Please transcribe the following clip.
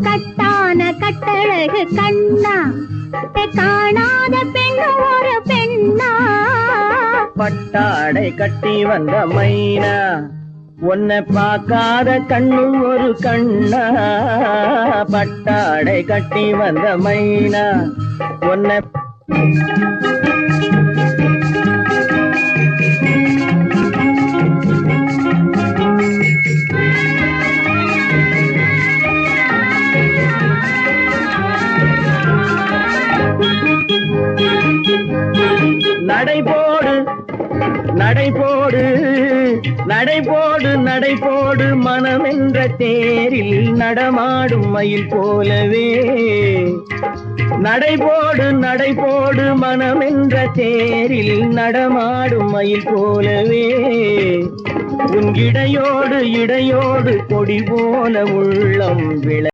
கட்டான கட்டழகு கண்ணா காணாத பெண்ணு ஒரு பெண்ணா பட்டாடை கட்டி வந்த மைனா உன்னை பார்க்காத கண்ணும் ஒரு கண்ணா பட்டாடை கட்டி வந்த மைனா உன்னை நடைபோடு நடைபோடு நடைபோடு நடைபோடு மனமென்ற தேரில் நடமாடும் மயில் போலவே நடைபோடு நடைபோடு மனமென்ற தேரில் நடமாடும் மயில் போலவே உன் இடையோடு இடையோடு கொடி போல உள்ளம் விளை